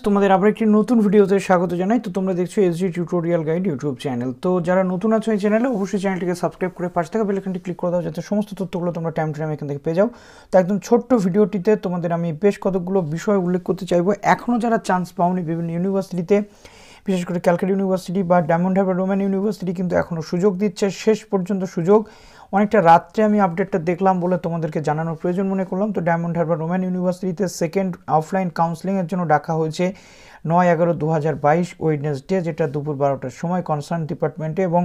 তোমাদের আবার একটি নতুন ভিডিওতে স্বাগত জানাই। তো তোমরা দেখছো SG tutorial guide YouTube channel. তো যারা নতুন আছো এই চ্যানেলে অবশ্যই চ্যানেলটিকে সাবস্ক্রাইব করে পাশে থাকা বেল আইকনটি ক্লিক করে দাও, যাতে সমস্ত তথ্যগুলো তোমরা টাইম টু টাইম এখান থেকে পেয়ে যাও। তো একদম ছোট্ট ভিডিওটিতে তোমাদের আমি বেশ কতগুলো বিষয় উল্লেখ করতে চাইবো। এখনও যারা চান্স পাওনি বিভিন্ন ইউনিভার্সিটিতে, বিশেষ করে ক্যালকাটা ইউনিভার্সিটি বা ডায়মন্ড হারবার রোম্যান ইউনিভার্সিটি কিন্তু এখনও সুযোগ দিচ্ছে, শেষ পর্যন্ত সুযোগ। অনেকটা রাত্রে আমি আপডেটটা দেখলাম বলে তোমাদেরকে জানানোর প্রয়োজন মনে করলাম। তো ডায়মন্ড হারবার রোম্যান ইউনিভার্সিটিতে সেকেন্ড অফলাইন কাউন্সেলিংয়ের জন্য ডাকা হয়েছে 9/11/2022 ওয়েডনেসডে, যেটা দুপুর 12টার সময় কনসার্ন ডিপার্টমেন্টে। এবং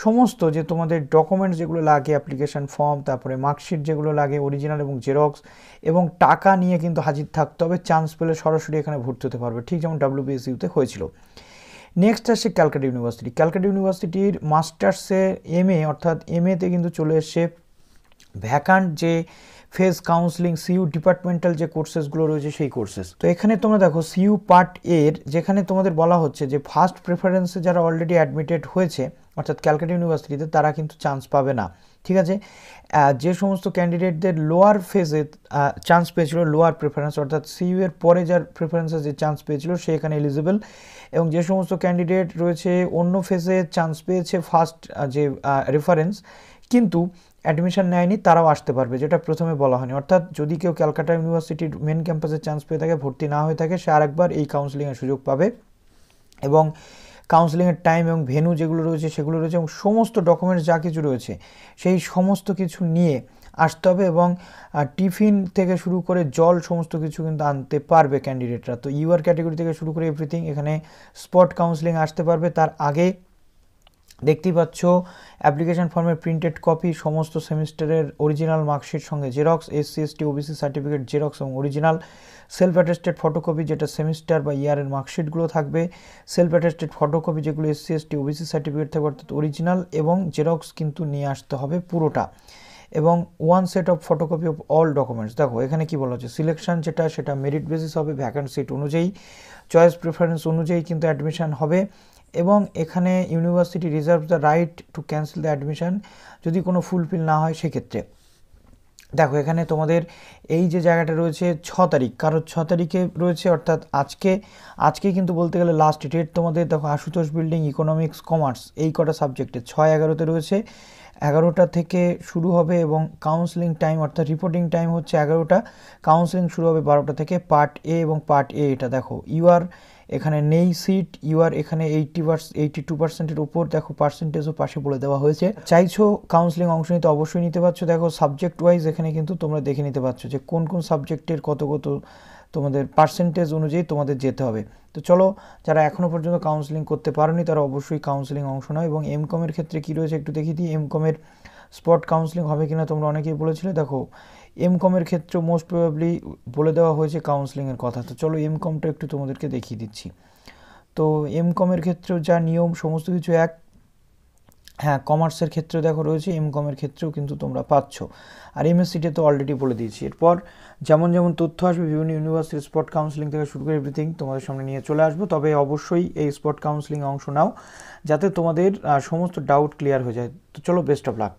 সমস্ত যে তোমাদের ডকুমেন্টস যেগুলো লাগে, অ্যাপ্লিকেশন ফর্ম, তারপরে মার্কশিট যেগুলো লাগে অরিজিনাল এবং জেরক্স, এবং টাকা নিয়ে কিন্তু হাজির থাকতে হবে। চান্স পেলে সরাসরি এখানে ভর্তি হতে পারবে, ঠিক যেমন wbsuতে হয়েছিল। নেক্সট আসছে ক্যালকাটা ইউনিভার্সিটি। ক্যালকাটা ইউনিভার্সিটির মাস্টার্সে MA অর্থাৎ MA-তে কিন্তু চলে এসছে ভ্যাকান্ট যে ফেজ কাউন্সেলিং সিইউ ডিপার্টমেন্টাল যে কোর্সেসগুলো রয়েছে সেই কোর্সেস। তো এখানে তোমরা দেখো সিইউ পার্ট এর যেখানে তোমাদের বলা হচ্ছে যে ফার্স্ট প্রেফারেন্সে যারা অলরেডি অ্যাডমিটেড হয়েছে অর্থাৎ ক্যালকাটা ইউনিভার্সিটিতে, তারা কিন্তু চান্স পাবে না, ঠিক আছে। যে সমস্ত ক্যান্ডিডেটদের লোয়ার ফেজে চান্স পেয়েছিল, লোয়ার প্রেফারেন্স অর্থাৎ সিইউ এর পরে যার প্রেফারেন্সে যে চান্স পেয়েছিল সে এখানে এলিজিবল। এবং যে সমস্ত ক্যান্ডিডেট রয়েছে অন্য ফেজে চান্স পেয়েছে ফার্স্ট যে রেফারেন্স কিন্তু অ্যাডমিশন নেয়নি, তারাও আসতে পারবে, যেটা প্রথমে বলা হয়নি। অর্থাৎ যদি কেউ ক্যালকাটা ইউনিভার্সিটির মেন ক্যাম্পাসে চান্স পেয়ে থাকে, ভর্তি না হয়ে থাকে, সে আরেকবার এই কাউন্সেলিংয়ের সুযোগ পাবে। এবং কাউন্সেলিংয়ের টাইম এবং ভেন্যু যেগুলো রয়েছে সেগুলো রয়েছে, এবং সমস্ত ডকুমেন্টস যা কিছু রয়েছে সেই সমস্ত কিছু নিয়ে আসতে হবে। এবং টিফিন থেকে শুরু করে জল সমস্ত কিছু কিন্তু আনতে পারবে ক্যান্ডিডেটরা। তো ইউআর ক্যাটাগরি থেকে শুরু করে এভরিথিং এখানে স্পট কাউন্সেলিং আসতে পারবে। তার আগে দেখতেই পাচ্ছ অ্যাপ্লিকেশন ফর্মের প্রিন্টেড কপি, সমস্ত সেমিস্টারের অরিজিনাল মার্কশিট সঙ্গে xerox, SC ST OBC certificate xerox এবং অরিজিনাল, সেলফ অ্যাটেস্টেড ফটোকপি যেটা সেমিস্টার বা ইয়ারের মার্কশিটগুলো থাকবে, সেলফ অ্যাটেস্টেড ফটোকপি যেগুলো SC ST OBC সার্টিফিকেট থাকবে অর্থাৎ অরিজিনাল, এবং জেরক্স কিন্তু নিয়ে আসতে হবে পুরোটা, এবং one set of photocopy of all documents. দেখো এখানে কি বলা হচ্ছে, সিলেকশন সেটা মেরিট বেসিস হবে, ভ্যাকান্ট সিট অনুযায়ী, চয়েস প্রেফারেন্স অনুযায়ী কিন্তু অ্যাডমিশন হবে। এবং এখানে university reserve the right two cancel the admission যদি কোনো ফুলফিল না হয় সেক্ষেত্রে। দেখো এখানে তোমাদের এই যে জায়গাটা রয়েছে 6 তারিখ, কারণ 6 তারিখে রয়েছে অর্থাৎ আজকে কিন্তু বলতে গেলে লাস্ট ডেট তোমাদের। দেখো আশুতোষ বিল্ডিং, ইকোনমিক্স, কমার্স এই কটা সাবজেক্টে 6/11-তে রয়েছে, 11টা থেকে শুরু হবে। এবং কাউন্সেলিং টাইম অর্থাৎ রিপোর্টিং টাইম হচ্ছে 11টা, কাউন্সেলিং শুরু হবে 12টা থেকে। পার্ট এ এবং পার্ট এ এটা দেখো ইউআর এখানে নেই সিট, ইউআর এখানে 82%-এর উপর, দেখো পার্সেন্টেজও পাশে বলে দেওয়া হয়েছে। চাইছো কাউন্সেলিং অংশ নিতে অবশ্যই নিতে পারছো। দেখো সাবজেক্ট ওয়াইজ এখানে কিন্তু তোমরা দেখে নিতে পারছো যে কোন কোন সাবজেক্টের কত তোমাদের পার্সেন্টেজ অনুযায়ী তোমাদের যেতে হবে। তো চলো, যারা এখনও পর্যন্ত কাউন্সেলিং করতে পারোনি তারা অবশ্যই কাউন্সেলিং অংশ নাও। এবং এমকমের ক্ষেত্রে কী রয়েছে একটু দেখিয়ে দিই, এমকমের স্পট কাউন্সেলিং হবে কিনা তোমরা অনেকেই বলেছিলে। দেখো এমকমের ক্ষেত্রে মোস্ট প্রবাবলি বলে দেওয়া হয়েছে কাউন্সেলিংয়ের কথা। তো চলো এমকমটা একটু তোমাদেরকে দেখিয়ে দিচ্ছি। তো এমকমের ক্ষেত্রেও যা নিয়ম সমস্ত কিছু এক। হ্যাঁ, কমার্সের ক্ষেত্রে দেখো রয়েছে, এমকমের ক্ষেত্রেও কিন্তু তোমরা পাচ্ছ। আর এমএসসিতে তো অলরেডি বলে দিয়েছি। এরপর যেমন তথ্য আসবে বিভিন্ন ইউনিভার্সিটির স্পট কাউন্সেলিং থেকে শুরু করে এভরিথিং তোমাদের সামনে নিয়ে চলে আসবো। তবে অবশ্যই এই স্পট কাউন্সেলিং অংশ নাও, যাতে তোমাদের সমস্ত ডাউট ক্লিয়ার হয়ে যায়। তো চলো, বেস্ট অফ লাক।